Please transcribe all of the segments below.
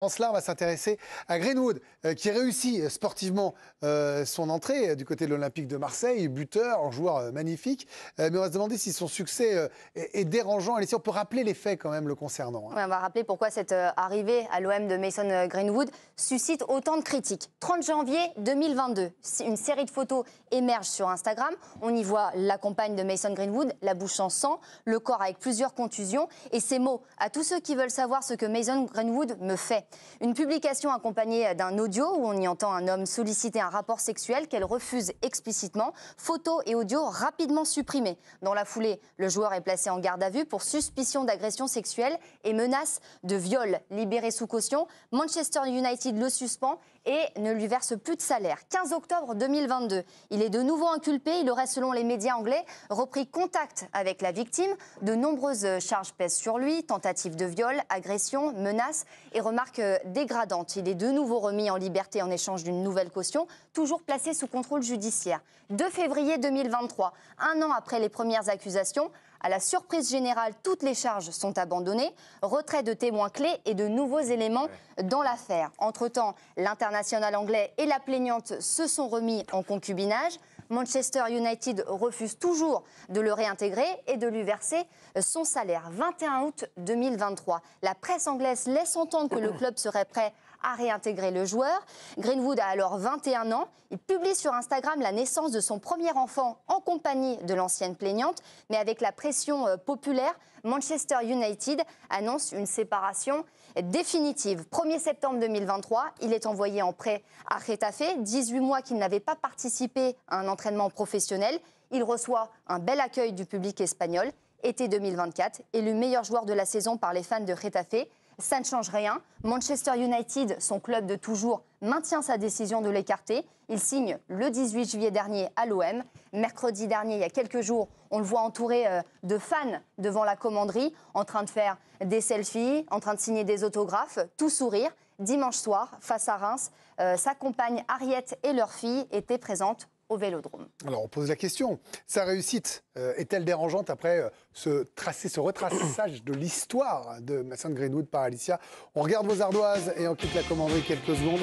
En cela, on va s'intéresser à Greenwood, qui réussit sportivement son entrée du côté de l'Olympique de Marseille, buteur, un joueur magnifique. Mais on va se demander si son succès est dérangeant. Allez, si on peut rappeler les faits quand même le concernant. Ouais, on va rappeler pourquoi cette arrivée à l'OM de Mason Greenwood suscite autant de critiques. 30 janvier 2022, une série de photos émerge sur Instagram. On y voit la compagne de Mason Greenwood, la bouche en sang, le corps avec plusieurs contusions et ces mots à tous ceux qui veulent savoir ce que Mason Greenwood me fait. Une publication accompagnée d'un audio où on y entend un homme solliciter un rapport sexuel qu'elle refuse explicitement. Photos et audio rapidement supprimés. Dans la foulée, le joueur est placé en garde à vue pour suspicion d'agression sexuelle et menace de viol. Libéré sous caution, Manchester United le suspend et ne lui verse plus de salaire. 15 octobre 2022, il est de nouveau inculpé. Il aurait, selon les médias anglais, repris contact avec la victime. De nombreuses charges pèsent sur lui, tentative de viol, agression, menaces et remarques dégradantes. Il est de nouveau remis en liberté en échange d'une nouvelle caution, toujours placé sous contrôle judiciaire. 2 février 2023, un an après les premières accusations, à la surprise générale, toutes les charges sont abandonnées. Retrait de témoins clés et de nouveaux éléments dans l'affaire. Entre-temps, l'international anglais et la plaignante se sont remis en concubinage. Manchester United refuse toujours de le réintégrer et de lui verser son salaire. 21 août 2023, la presse anglaise laisse entendre que le club serait prêt à réintégrer le joueur. Greenwood a alors 21 ans. Il publie sur Instagram la naissance de son premier enfant en compagnie de l'ancienne plaignante. Mais avec la pression populaire, Manchester United annonce une séparation définitive. 1er septembre 2023, il est envoyé en prêt à Getafe. 18 mois qu'il n'avait pas participé à un entraînement professionnel. Il reçoit un bel accueil du public espagnol. Été 2024, élu meilleur joueur de la saison par les fans de Getafe. Ça ne change rien. Manchester United, son club de toujours, maintient sa décision de l'écarter. Il signe le 18 juillet dernier à l'OM. Mercredi dernier, il y a quelques jours, on le voit entouré de fans devant la commanderie, en train de faire des selfies, en train de signer des autographes, tout sourire. Dimanche soir, face à Reims, sa compagne Ariette et leur fille étaient présentes au Vélodrome. Alors on pose la question, sa réussite est-elle dérangeante après ce retraçage de l'histoire de Mason Greenwood par Alicia? On regarde vos ardoises et on quitte la commanderie quelques secondes.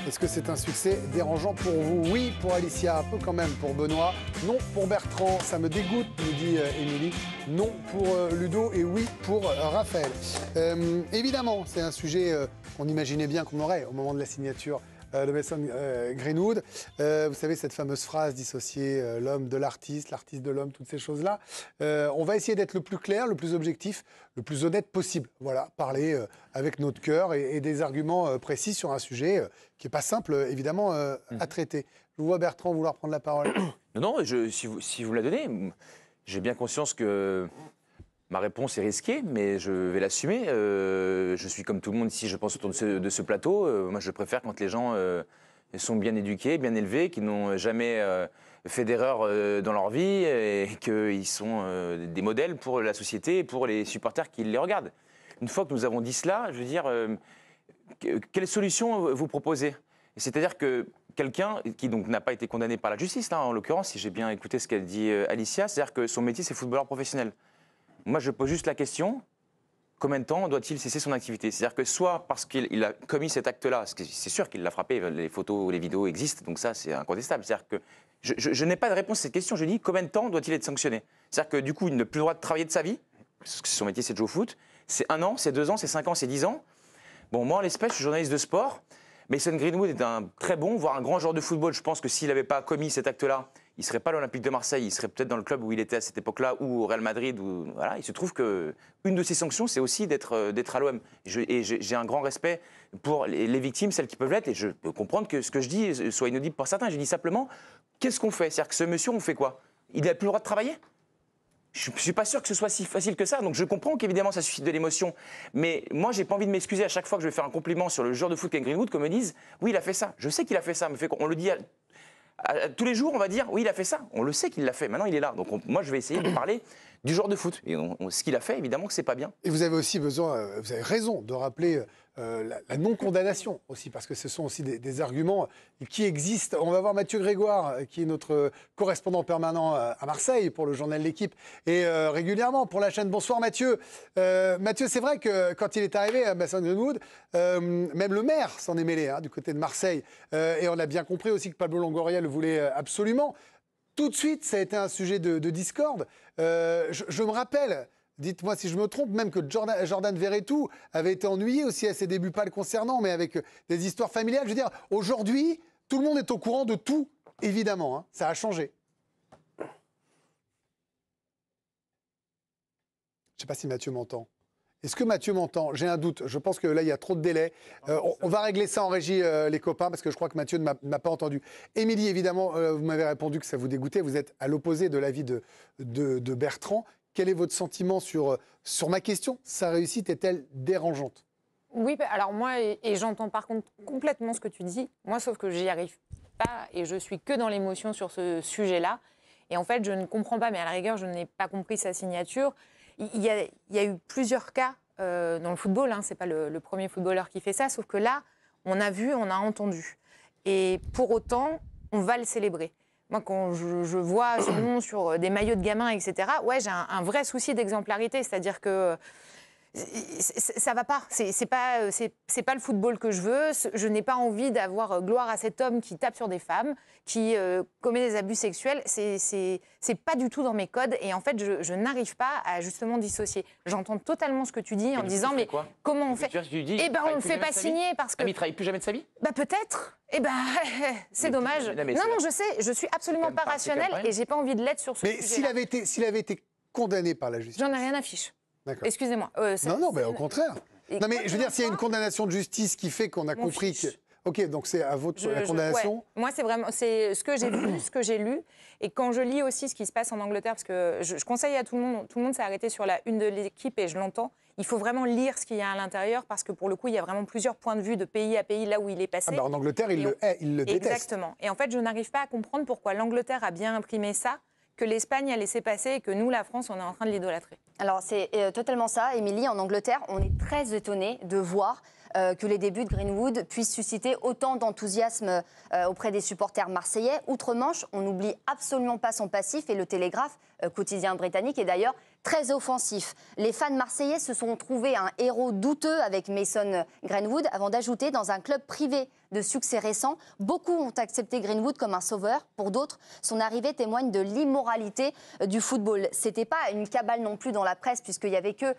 Est-ce que c'est un succès dérangeant pour vous? Oui pour Alicia, un peu quand même pour Benoît. Non pour Bertrand, ça me dégoûte, nous dit Émilie. Non pour Ludo et oui pour Raphaël. Évidemment, c'est un sujet qu'on imaginait bien qu'on aurait au moment de la signature de Mason Greenwood. Vous savez, cette fameuse phrase, dissocier l'homme de l'artiste de l'homme, toutes ces choses-là. On va essayer d'être le plus clair, le plus objectif, le plus honnête possible. Voilà, parler avec notre cœur et des arguments précis sur un sujet qui n'est pas simple, évidemment, à traiter. Je vous vois Bertrand vouloir prendre la parole. Non, si vous la donnez, j'ai bien conscience que ma réponse est risquée, mais je vais l'assumer. Je suis comme tout le monde ici, je pense, autour de ce plateau. Moi, je préfère quand les gens sont bien éduqués, bien élevés, qui n'ont jamais fait d'erreur dans leur vie et qu'ils sont des modèles pour la société et pour les supporters qui les regardent. Une fois que nous avons dit cela, je veux dire, quelle solution vous proposez? C'est-à-dire que quelqu'un qui donc n'a pas été condamné par la justice, là, en l'occurrence, si j'ai bien écouté ce qu'elle dit Alicia, c'est-à-dire que son métier, c'est footballeur professionnel. Moi, je pose juste la question, combien de temps doit-il cesser son activité? C'est-à-dire que soit parce qu'il a commis cet acte-là, parce que c'est sûr qu'il l'a frappé, les photos, les vidéos existent, donc ça, c'est incontestable. C'est-à-dire que je n'ai pas de réponse à cette question. Je dis, combien de temps doit-il être sanctionné? C'est-à-dire que du coup, il n'a plus le droit de travailler de sa vie, parce que son métier, c'est de jouer au foot. C'est 1 an, c'est 2 ans, c'est 5 ans, c'est 10 ans. Bon, moi, en l'espèce, je suis journaliste de sport. Mason Greenwood est un très bon, voire un grand joueur de football. Je pense que s'il n'avait pas commis cet acte-là, il ne serait pas à l'Olympique de Marseille, il serait peut-être dans le club où il était à cette époque-là, ou au Real Madrid. Voilà. Il se trouve qu'une de ses sanctions, c'est aussi d'être à l'OM. Et j'ai un grand respect pour les victimes, celles qui peuvent l'être, et je peux comprendre que ce que je dis soit inaudible pour certains. Je dis simplement, qu'est-ce qu'on fait? C'est-à-dire que ce monsieur, on fait quoi? Il n'a plus le droit de travailler? Je ne suis pas sûr que ce soit si facile que ça. Donc je comprends qu'évidemment ça suscite de l'émotion. Mais moi, je n'ai pas envie de m'excuser à chaque fois que je vais faire un compliment sur le joueur de foot qu'est Greenwood, qu'on me dise oui, il a fait ça. Je sais qu'il a fait ça. On le dit tous les jours, on va dire oui, il a fait ça. On le sait qu'il l'a fait. Maintenant, il est là. Donc moi, je vais essayer de parler du joueur de foot. Et ce qu'il a fait, évidemment que c'est pas bien. Et vous avez aussi besoin, vous avez raison de rappeler la non-condamnation aussi, parce que ce sont aussi des arguments qui existent. On va voir Mathieu Grégoire, qui est notre correspondant permanent à Marseille pour le journal L'Équipe, et régulièrement pour la chaîne. Bonsoir Mathieu. Mathieu, c'est vrai que quand il est arrivé à Mason Greenwood, même le maire s'en est mêlé du côté de Marseille. Et on a bien compris aussi que Pablo Longoria le voulait absolument. Tout de suite, ça a été un sujet de discorde. Je me rappelle, dites-moi si je me trompe, même que Jordan Verretou avait été ennuyé aussi à ses débuts, pas le concernant, mais avec des histoires familiales. Je veux dire, aujourd'hui, tout le monde est au courant de tout, évidemment. Ça a changé. Je ne sais pas si Mathieu m'entend. Est-ce que Mathieu m'entend? J'ai un doute. Je pense que là, il y a trop de délai. On va régler ça en régie, les copains, parce que je crois que Mathieu ne m'a pas entendu. Émilie, évidemment, vous m'avez répondu que ça vous dégoûtait. Vous êtes à l'opposé de l'avis de Bertrand. Quel est votre sentiment sur ma question? Sa réussite est-elle dérangeante? Oui, alors moi, et j'entends par contre complètement ce que tu dis. Moi, sauf que j'y arrive pas et je suis que dans l'émotion sur ce sujet-là. Et en fait, je ne comprends pas, mais à la rigueur, je n'ai pas compris sa signature. Il y a eu plusieurs cas dans le football, ce n'est pas le premier footballeur qui fait ça, sauf que là, on a vu, on a entendu. Et pour autant, on va le célébrer. Moi, quand je vois ce nom sur des maillots de gamins, etc., ouais, j'ai un vrai souci d'exemplarité, c'est-à-dire que ça va pas. C'est pas le football que je veux. Je n'ai pas envie d'avoir gloire à cet homme qui tape sur des femmes, qui commet des abus sexuels. C'est pas du tout dans mes codes. Et en fait, je n'arrive pas à justement dissocier. J'entends totalement ce que tu dis en disant, mais comment on fait? Eh ben, on le fait pas signer parce que. Ah, mais il travaille plus jamais de sa vie? Bah peut-être. Eh ben, c'est dommage. Non, je sais. Je suis absolument pas rationnelle et j'ai pas envie de l'être sur ce sujet. Mais s'il avait été condamné par la justice. J'en ai rien à fiche. Excusez-moi. Non, mais au contraire. Non, mais je veux dire, s'il y a une condamnation de justice qui fait qu'on a compris que. Ok, donc c'est à votre la condamnation. Ouais. Moi, c'est ce que j'ai vu, ce que j'ai lu, et quand je lis aussi ce qui se passe en Angleterre, parce que je conseille à tout le monde s'est arrêté sur la une de l'Équipe et je l'entends. Il faut vraiment lire ce qu'il y a à l'intérieur parce que pour le coup, il y a vraiment plusieurs points de vue de pays à pays là où il est passé. En Angleterre, il le déteste. Exactement. Et en fait, je n'arrive pas à comprendre pourquoi l'Angleterre a bien imprimé ça, que l'Espagne a laissé passer et que nous, la France, on est en train de l'idolâtrer. Alors, c'est totalement ça, Émilie. En Angleterre, on est très étonnés de voir que les débuts de Greenwood puissent susciter autant d'enthousiasme auprès des supporters marseillais. Outre-Manche, on n'oublie absolument pas son passif et le Télégraphe, quotidien britannique, est d'ailleurs très offensif. Les fans marseillais se sont trouvés un héros douteux avec Mason Greenwood avant d'ajouter dans un club privé de succès récent. Beaucoup ont accepté Greenwood comme un sauveur. Pour d'autres, son arrivée témoigne de l'immoralité du football. C'était pas une cabale non plus dans la presse puisqu'il y avait que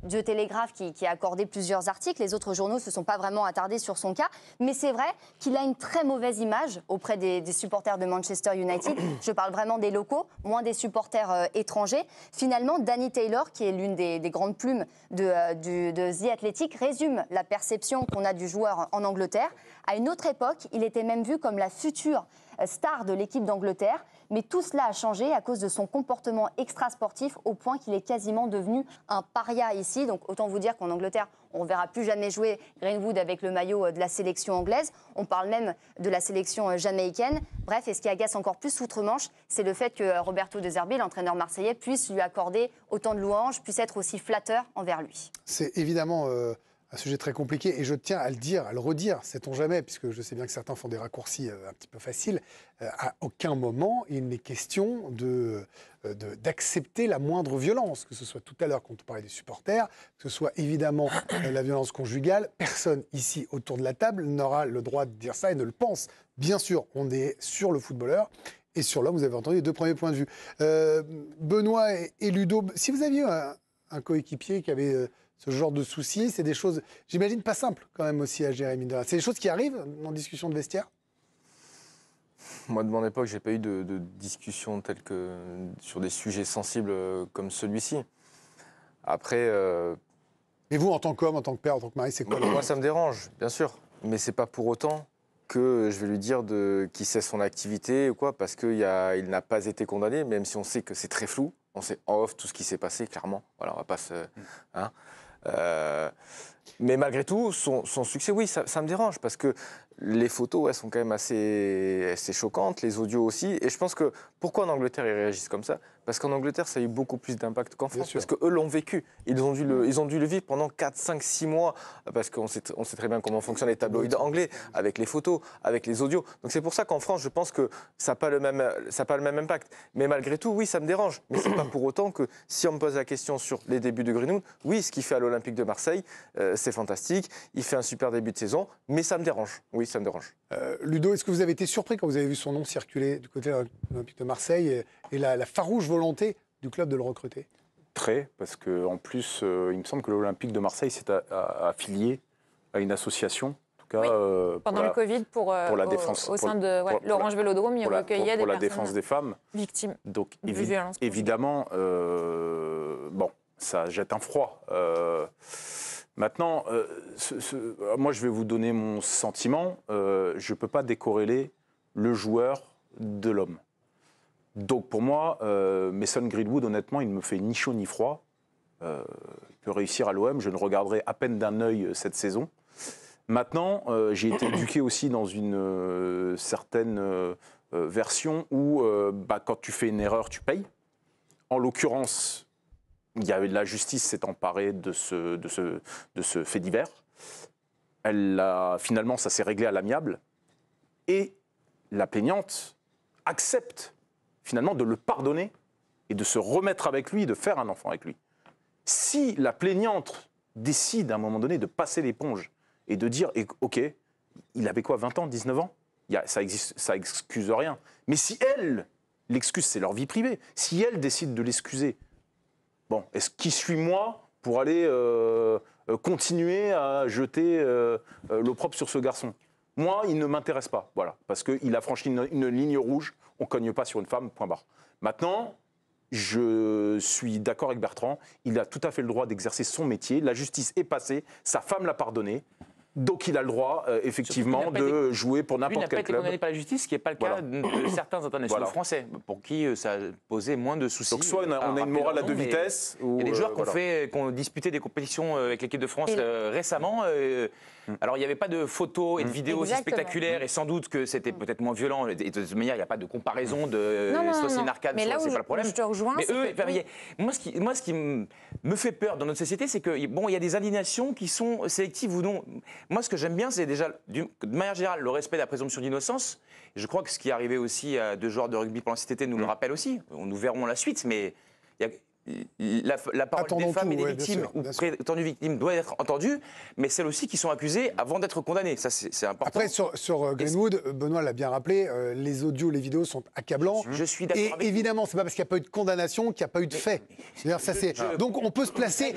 The Telegraph qui a accordé plusieurs articles. Les autres journaux se sont pas vraiment attardés sur son cas. Mais c'est vrai qu'il a une très mauvaise image auprès des supporters de Manchester United. Je parle vraiment des locaux, moins des supporters étrangers. Finalement, Danny Taylor, qui est l'une des grandes plumes de The Athletic, résume la perception qu'on a du joueur en Angleterre. À une autre époque, il était même vu comme la future star de l'équipe d'Angleterre. Mais tout cela a changé à cause de son comportement extrasportif au point qu'il est quasiment devenu un paria ici. Donc autant vous dire qu'en Angleterre, on ne verra plus jamais jouer Greenwood avec le maillot de la sélection anglaise. On parle même de la sélection jamaïcaine. Bref, et ce qui agace encore plus outre-Manche, c'est le fait que Roberto De Zerbi, l'entraîneur marseillais, puisse lui accorder autant de louanges, puisse être aussi flatteur envers lui. C'est évidemment un sujet très compliqué et je tiens à le dire, à le redire, sait-on jamais, puisque je sais bien que certains font des raccourcis un petit peu faciles, à aucun moment il n'est question d'accepter la moindre violence, que ce soit tout à l'heure quand on parlait des supporters, que ce soit évidemment la violence conjugale. Personne ici autour de la table n'aura le droit de dire ça et ne le pense. Bien sûr, on est sur le footballeur. Et sur l'homme, vous avez entendu les deux premiers points de vue. Benoît et Ludo, si vous aviez un coéquipier qui avait ce genre de soucis, c'est des choses, j'imagine, pas simples quand même aussi à gérer, mine de rien. C'est des choses qui arrivent en discussion de vestiaire? Moi, de mon époque, j'ai pas eu de discussion telle que sur des sujets sensibles comme celui-ci. Après... Et vous, en tant qu'homme, en tant que père, en tant que mari, c'est quoi? Moi, ça me dérange, bien sûr. Mais c'est pas pour autant que je vais lui dire qu'il cesse son activité ou quoi, parce qu'il n'a pas été condamné, même si on sait que c'est très flou. On sait en off tout ce qui s'est passé, clairement. Voilà, on va pas se... mais malgré tout, son succès, oui, ça me dérange, parce que les photos, elles sont quand même assez choquantes, les audios aussi. Et je pense que pourquoi en Angleterre ils réagissent comme ça? Parce qu'en Angleterre, ça a eu beaucoup plus d'impact qu'en France. Parce qu'eux l'ont vécu. Ils ont dû le vivre pendant 4, 5, 6 mois. Parce qu'on sait très bien comment fonctionnent les tabloïds anglais, avec les photos, avec les audios. Donc c'est pour ça qu'en France, je pense que ça n'a pas le même impact. Mais malgré tout, oui, ça me dérange. Mais ce n'est pas pour autant que si on me pose la question sur les débuts de Greenwood, oui, ce qu'il fait à l'Olympique de Marseille, c'est fantastique. Il fait un super début de saison. Mais ça me dérange. Oui, ça me dérange. Ludo, est-ce que vous avez été surpris quand vous avez vu son nom circuler du côté de l'Olympique de Marseille et la farouche volonté du club de le recruter? Très, parce qu'en plus, il me semble que l'Olympique de Marseille s'est affilié à une association. En tout cas, oui. Pendant le Covid, pour la défense, au sein de l'Orange Vélodrome, il recueillait des pour la personnes défense des femmes. Victimes Donc, de violences. Évidemment, bon, ça jette un froid. Maintenant, moi, je vais vous donner mon sentiment. Je ne peux pas décorréler le joueur de l'homme. Donc, pour moi, Mason Greenwood, honnêtement, il ne me fait ni chaud ni froid. Il peut réussir à l'OM. Je ne regarderai à peine d'un œil cette saison. Maintenant, j'ai été éduqué aussi dans une certaine version où, quand tu fais une erreur, tu payes. En l'occurrence, la justice s'est emparée de ce fait divers. Finalement, ça s'est réglé à l'amiable. Et la plaignante accepte finalement de le pardonner et de se remettre avec lui, de faire un enfant avec lui. Si la plaignante décide à un moment donné de passer l'éponge et de dire « Ok, il avait quoi, 20 ans, 19 ans ?» Ça excuse rien. Mais si elle, l'excuse, c'est leur vie privée, si elle décide de l'excuser, bon, est-ce qui suis moi pour aller continuer à jeter l'opprobre sur ce garçon? Moi, il ne m'intéresse pas, voilà, parce qu'il a franchi une ligne rouge, on ne cogne pas sur une femme, point barre. Maintenant, je suis d'accord avec Bertrand, il a tout à fait le droit d'exercer son métier, la justice est passée, sa femme l'a pardonné. Donc il a le droit, effectivement, de jouer pour n'importe quel club. Il n'a pas été condamné par la justice, ce qui n'est pas le cas de certains internationaux français, pour qui ça a posé moins de soucis. Donc soit on a une morale à deux vitesses. Il y a des joueurs qui ont disputé des compétitions avec l'équipe de France récemment. Alors il n'y avait pas de photos et de vidéos aussi spectaculaires, et sans doute que c'était peut-être moins violent. Et de toute manière, il n'y a pas de comparaison de soit c'est une arcade, soit c'est pas le problème. Je te rejoins. Mais eux, moi, ce qui me fait peur dans notre société, c'est que bon, il y a des indignations qui sont sélectives ou non. Moi, ce que j'aime bien, c'est déjà, de manière générale, le respect de la présomption d'innocence. Je crois que ce qui est arrivé aussi à 2 joueurs de rugby pendant cet été nous le rappelle aussi. Nous verrons la suite, mais il y a la parole des femmes et des victimes ou prétendues victimes doit être entendue, mais celles aussi qui sont accusées avant d'être condamnées. Ça, c'est important. Après, sur Greenwood, Benoît l'a bien rappelé, les audios, les vidéos sont accablants. Je suis d'accord. Et évidemment, c'est pas parce qu'il n'y a pas eu de condamnation qu'il n'y a pas eu de fait. Donc on peut se placer.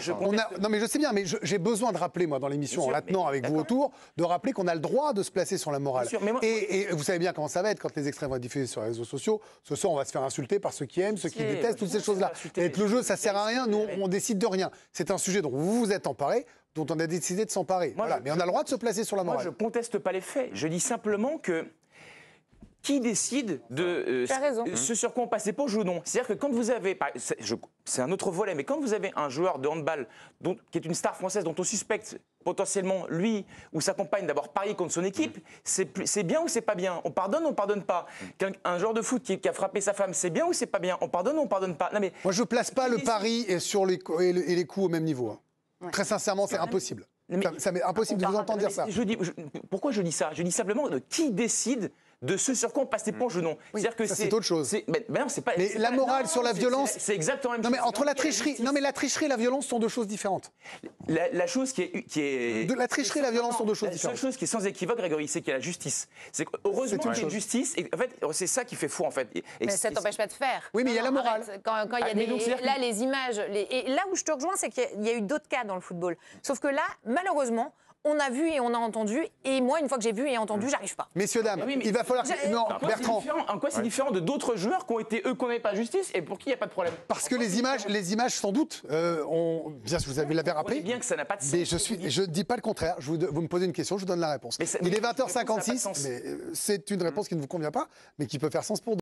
Non, mais je sais bien, mais j'ai besoin de rappeler, moi, dans l'émission, en la tenant avec vous autour, de rappeler qu'on a le droit de se placer sur la morale. Et vous savez bien comment ça va être quand les extraits vont être diffusés sur les réseaux sociaux. Ce soir, on va se faire insulter par ceux qui aiment, ceux qui détestent, toutes ces choses-là. Et le jeu, ça sert à rien. Nous, on décide de rien. C'est un sujet dont vous vous êtes emparé, dont on a décidé de s'emparer. Voilà. Mais on a le droit de se placer sur la morale. Moi, je ne conteste pas les faits. Je dis simplement que qui décide de ce sur quoi on passe l'éponge ou non? C'est-à-dire que quand vous avez, c'est un autre volet, mais quand vous avez un joueur de handball qui est une star française dont on suspecte potentiellement lui ou sa compagne d'avoir parié contre son équipe, c'est bien ou c'est pas bien? On pardonne ou on pardonne pas? Un joueur de foot qui a frappé sa femme, c'est bien ou c'est pas bien? On pardonne ou on pardonne pas? Non, mais moi, je place pas le pari sur les coups au même niveau. Hein. Ouais. Très sincèrement, c'est impossible. Ça m'est impossible de vous entendre dire ça. Pourquoi je dis ça? Je dis simplement de qui décide de ce sur quoi on passe l'éponge ou non. Oui, c'est-à-dire que c'est autre chose. Mais non, c'est pas. Mais la morale sur la violence, c'est exactement la même chose. Non, mais entre la tricherie, la tricherie et la violence sont 2 choses différentes. La chose qui est la tricherie et la violence sont 2 choses différentes. La seule chose qui est sans équivoque, Grégory, c'est qu'il y a la justice. C'est heureusement qu'il y a une justice. Et en fait, c'est ça qui fait fou en fait. Mais ça t'empêche pas de faire. Oui, mais il y a la morale. Quand il y a là les images, et là où je te rejoins, c'est qu'il y a eu d'autres cas dans le football. Sauf que là, malheureusement, on a vu et on a entendu, et moi, une fois que j'ai vu et entendu, j'arrive pas. Messieurs, dames, il va falloir... Non, Bertrand. En quoi c'est différent de d'autres joueurs qui ont été, eux, condamnés par la justice et pour qui il n'y a pas de problème? Parce que les images, sans doute, bien sûr, vous l'avez rappelé. Bien que ça n'a pas de sens. Mais je ne dis pas le contraire. Vous me posez une question, je vous donne la réponse. Il est 20h56, mais c'est une réponse qui ne vous convient pas, mais qui peut faire sens pour d'autres.